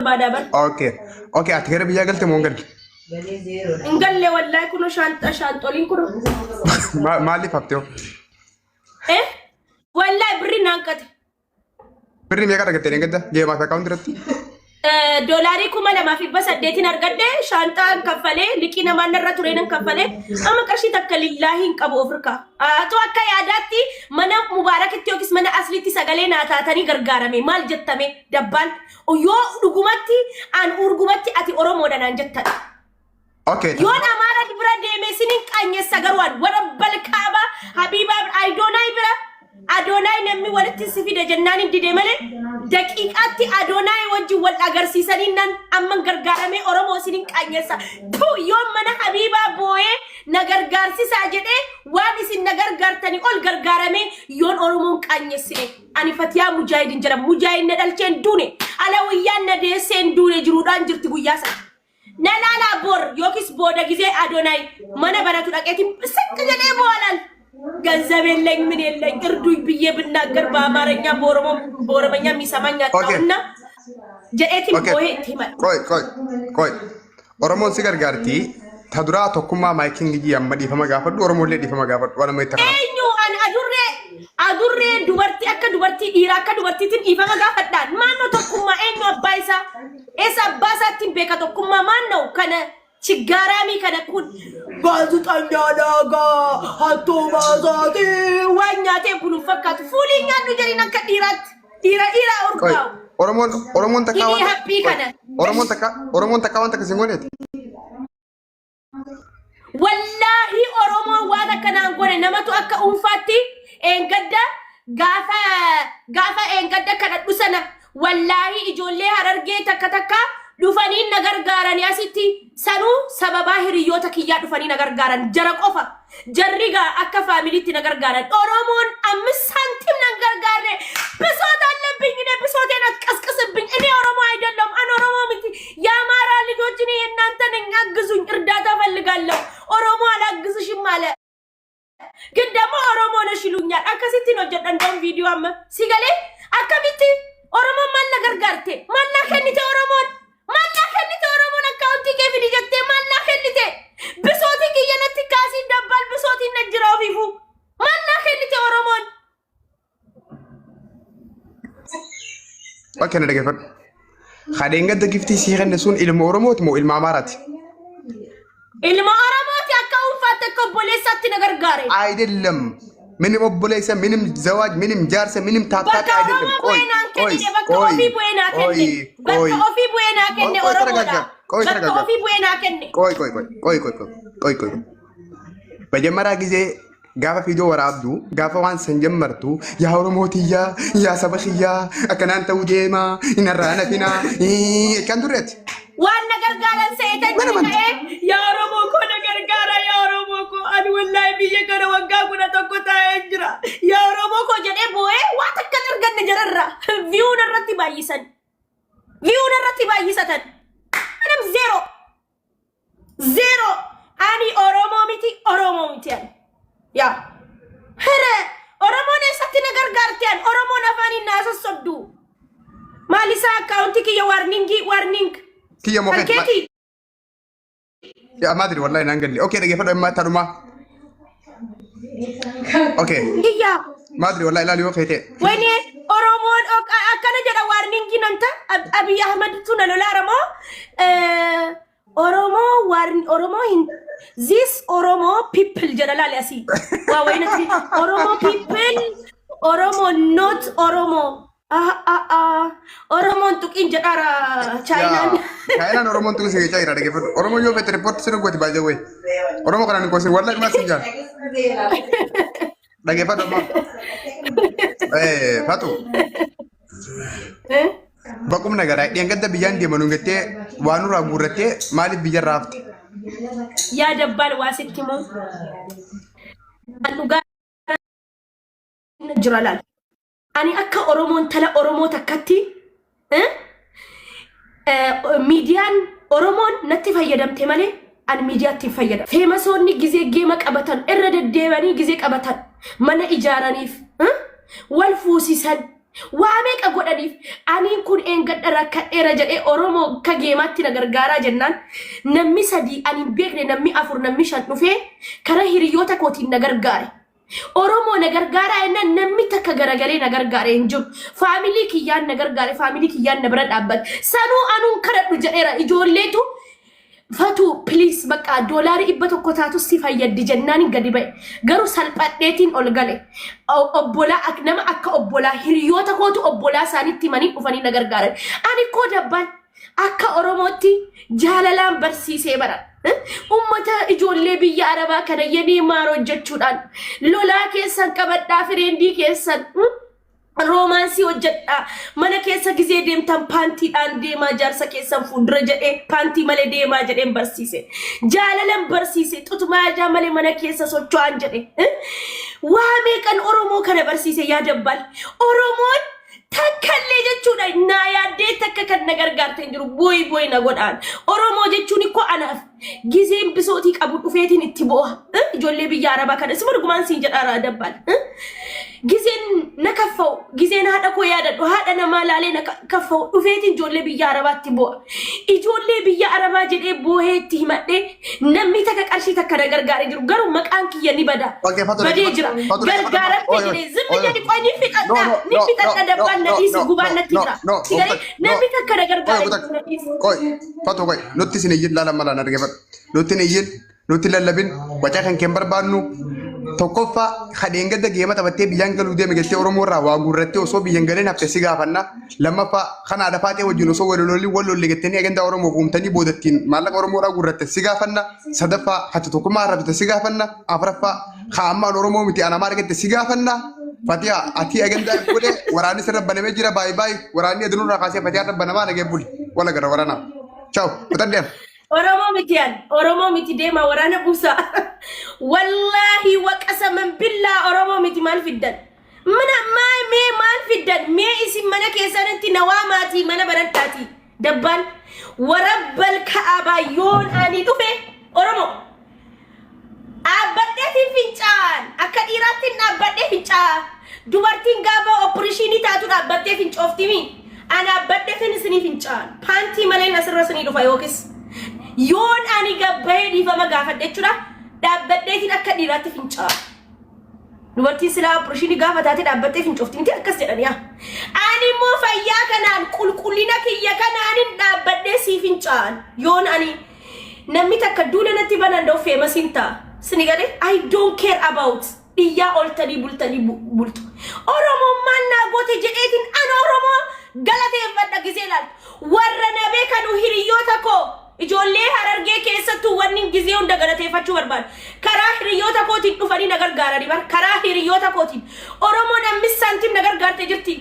بادابر اوكي اتغير بيا قلت مو قلت انقل لي والله كنو شانطولين كنو ما اللي فهمتوا ايه والله بري نانكت بري ميا كذا كتير قد جيما في اكونت رتي دولاري كما لما في بس اديتي نرقد شانطان كفله لكن ما نرى تورين كفله اما كرشي تكل الله انك ابو افريقيا اتوقع يا داتي من مبارك تيوكس من اصلي تسغلينا تاتني غرغارمي مال جتمي دبال ويو دغمتي ان اورغمتي اتي اورومو دنا جت اوكي يونا مارا دبر ديمسين قاني سغروان ورب الكعبه حبيبا ايدوناي برا ادوناي نمي ولت سفي دجناني ديدمله دقيقاتي ادوناي وجي والاغرسيسنينن امن غرغارمي اورومو سينين قانيسا تو يوم من حبيبا بوي نغرغارسيسا جدي وادي سين نغرغارتني اول غرغارمي يون اورومون قانيسني اني فتيا مجاهد انجرا مجاهد ندالچن دوني علويان ندي سين دوني جرودان جرتي غياسا نالا بور يوكس بودا غزي ادوناي من بناتو دقيتي سك جدي بولال ገንዘብ የለኝ ምን የለኝ እርዱኝ ብዬ ብናገር በአማርኛ በኦሮሞኛ የሚሰማኝ አጣውና ጀኤቲ ቦይ ቲማል ቆይ ኦሮሞን ሲገርጋርቲ ተዱራ ተኩማ ማይኪንግ ጂ ያመዲ ፈመጋፈዱ ኦሮሞ ለዲ ፈመጋፈዱ ወላ ማይተካ ኤኙ አን አዱሬ ዱበርቲ አከ ዱበርቲ ዲራ አከ ዱበርቲትን ይፈመጋፈዳን ማን ነው ተኩማ ኤኙ አባይሳ ኤሳ አባሳቲን ቤካ ተኩማ ማን ነው ከነ ችጋራሚ ከነኩን ጋዜጠኛ ዳጋ ሀቶ ባዛቴ ዋኛቴ ኩኑ ፈካቱ ፉሊኛ ዱጀሪና ከዲራት ዲራ ኦርጋው ኦሮሞን ተካዋን ይሄ ሀፒ ከነ ኦሮሞን ተካዋን ተከሲንጎኔት ወላሂ ኦሮሞ ዋዳ ከናን ጎነ ነመቱ አከ ኡንፋቲ ኤንገዳ ጋፋ ኤንገዳ ከነዱሰና ወላሂ ኢጆሌ ሀረርጌ ተከተካ ዱፈኒን ነገር ጋራን ያሲቲ ሰኑ ሰበባ ህሪዮታ ክያ ዱፈኒ ነገር ጋራን ጀረቆፋ ጀሪጋ አከ ፋሚሊቲ ነገር ጋራን ኦሮሞን 5 ሳንቲም ነገር ጋር ብሶት አለብኝ እኔ ብሶቴን አትቀስቅስብኝ እኔ ኦሮሞ አይደለም አን ኦሮሞ ምት ያማራ ልጆች እኔ እናንተን አግዙኝ እርዳታ ፈልጋለሁ ኦሮሞ አላግዝሽም አለ ግን ደግሞ ኦሮሞ ነሽ ይሉኛል አከሲቲ ነው ጀደንደም ቪዲዮ አመ ሲገሌ አከቢቲ ኦሮሞ ማን ነገር ጋርቴ ማን ከኒቴ ኦሮሞን ማናከንተ ኦሮሞን አካውንቲ ከፍ ዲጀክቴ ማናከንተ ብሶቲ ከየነት ካሲ ደባል ብሶቲ ነጅራው ፊፉ ማናከንተ ኦሮሞን ኦኬ ነደገፈ ኻዴንገ ደግፍቲ ሲኸነሱን ኢልማ ኦሮሞት ሞ ኢልማ አማራት ኢልማ ኦሮሞት አካውን ፋተከ ቦሌሳት ነገር ጋር አይደለም ምንም ኦቦሌሰ ምንም ዘዋጅ ምንም ጃርሰ ምንም ታጣጣ አይደለም ቆይ መጀመሪያ ጊዜ ጋፋ ፊዶ ወራብዱ ጋፋ ዋን ሰንጀመርቱ ያ ኦሮሞቲያ ያ ሰበኺያ አከናንተ ውዴማ ይነራነፊና ከንዱረት ዋን ነገር ጋራን ሰይተን ያ ኦሮሞ ኮ ነገር ጋራ ያ ኦሮሞ ኮ አን ወላይ ቢየ ገረ ወጋ ጉና ተቆታ እንጅራ ያ ኦሮሞ ኮ ጀዴ ቦዬ ዋተከተር ገነ ጀረራ ቪው ነረቲ ባይሰተን ምንም ዜሮ አኒ ኦሮሞ ሚቲ ያ ሄረ ኦሮሞ ነሰት ነገር ጋርቲያን ኦሮሞ ነፋኒ ናሰሰዱ ማሊሳ አካውንቲ ከየ ዋርኒንግ كيا موكيت يا ما ادري والله نانقل لي اوكي دقيقه فدو ما تدما اوكي يا ما ادري والله لا لي وقتي وين اورومون اكن جدا وارنينج ننت ابي احمد تنا لا رمو اورومو this oromo people جدا لا اسي وين اورومو people oromo not oromo ኦሮሞን ቱቂን ጀዳራ ቻይናን ኦሮሞን ቱቂ ሲገ ቻይና ደገፈ ኦሮሞ ዮ በት ሪፖርት ሲነጎት ባጀወይ ኦሮሞ ከናን ኮሲ ወላሂ ማስንጃል ደገፈ ደማ ፈቱ በቁም ነገር አይ ደንገደ ቢያን ደመኑ ገቴ ዋኑራ ጉረቴ ማሊፍ ቢጀራፍት ያ ደባል ዋሲቲሞ አንዱጋ ጅራላል ani akka oromon tala oromo takatti ሚዲያን ኦሮሞን ነቲ ፈየደምቴ ማለ አን ሚዲያቲ ፈየደ ፌመሶኒ ጊዜ ጌማ ቀበተን እረደደበኒ ጊዜ ቀበተን ማነ ኢጃራኒፍ ወልፉሲሰን Waame ka godhaniif aniin kun eengadha rakkadheera jedhee Oromoo ka geemaatti na gargaaraa jennaan namni sadii ani beekne namni afur namni shan dhufee kara hiriyoota kootiin na gargaare. Oromoo na gargaaraa jennaan namni takka garagalee na gargaare hin jiru. Faamilii kiyyaan na gargaare faamilii kiyyaan na bira dhaabbate. Sanuu anuun kadhadhu jedheera ijoolleetu Fatu please bakka doolarii 100 taatu si fayyaddi jennaan gadi ba'e garuu salphadheetiin ol gale obbolaa ak nama akka obbolaa hiriyoota kootu obbolaa isaaniitti manii dhufanii na gargaaran ani koo dabbaan akka Oromootti jaalalaan barsiisee bara ummata ijoollee biyya Arabaa kana yenii maaroo jechuudhaan lolaa keessan qabadhaa fireendii keessan romansi hojjedha mana keessa gizee deemtan paantiidhaan deemaa jaarsa keessan fuuldura jedhee paantii malee deemaa jedheen barsiise jaalalan barsiise xutumaa jaa malee mana keessa socho'an jedhe waa meeqan Oromoo kana barsiise yaa dabbal Oromoon takkallee jechuudha naa yaaddee takka kan na gargaarte hin jiru boy na godhaan Oromoo jechuun ikko anaaf gizeen bisootii qabu dhufeetiin itti bo'a ijoollee biyya Arabaa kana isuma dhugumaan siin jedhaa dabbal Gizen na kaffau gizen hada ko yaada do hada na malale na kaffau dhufeetiin ijoollee biyya Arabaatti bo'a ijoollee biyya Arabaa jedhee booheetti himadhee namni takka qarshii takka na gargaaree jiru garuu maqaan kiyya ni bada badee jira gargaaraatti jedhee zimmi jedhi qoy ni fixadha dabbaan na dhiisi gubaan natti jira sigalee namni takka na gargaaree qoy fatu qoy nutti isin iyyin laala mala na dhaggeeffadhu nutti iyyin nutti lallabin wacaa kan keen barbaannu tokkoffaa kadheen gadda geema taphattee biyyaan galuu deeme galtee Oromoo irraa waa gurrattee osoo biyyan galeen hafte si gaafanna lammaffaa kana aadaa faatee wajjin osoo walolli gattanii agandaa Oromoo uumtanii boodattiin maallaqa Oromoo irraa gurratte si gaafanna sadaffaa hati tokkummaa arrabte si gaafanna afuraffaa kaa'ammaan Oromoo miti anamaa argatte si gaafanna Fatiha ati agandaa godhe waraanni sirra banamee jira baay'ee waraanni aduun irraa kaasee Fatiha irra banamaa nagee buli wala gara waraanaa ciao kutaddeem Oromoo miti deema waraana buusa wallahi waqasaman billah Oromoo miti maal fiddan mana maal fiddan mee isin mana keessanitti nawaamaati mana baradhaati dabbaan warabbal ka'aba yoon ani dhufe Oromoo abbadheetiin fincaan akka dhiiraatti abbadhee fincaan dubartiin gaafa opereeshinii taatu dhaabbattee fincooftimi ana abbadheetiin isinii fincaan paantii malee asirra isinii dhufa yookis yoon ani gabbee dhiifama gaafadhe jechuudha dhaabbadheetiin akka dhiiraatti fincaa dubartiin silaa opereeshinii gaafa taate dhaabbattee fincoofti miti akkas jedhani ani immoo fayyaa kanaan qulqullina kiyya kanaanin dhaabbadhee sii fincaan yoon ani namni takka duula natti banandoo feemasiin ta'a sini gade I don't care about dhiyyaa oltanii bultu Oromoo mannaa goote jedheetiin ana Oromoo galateeffadha gisee laaltu warra na beekanu hiriyoota koo ijoollee Harargee keessattuu wanni gizee hunda galateeffachuu barbaadu karaa hiriyoota kootiin dhufanii na gargaaranii bar karaa hiriyoota kootiin Oromoon 5 saantiim na gargaarte jirti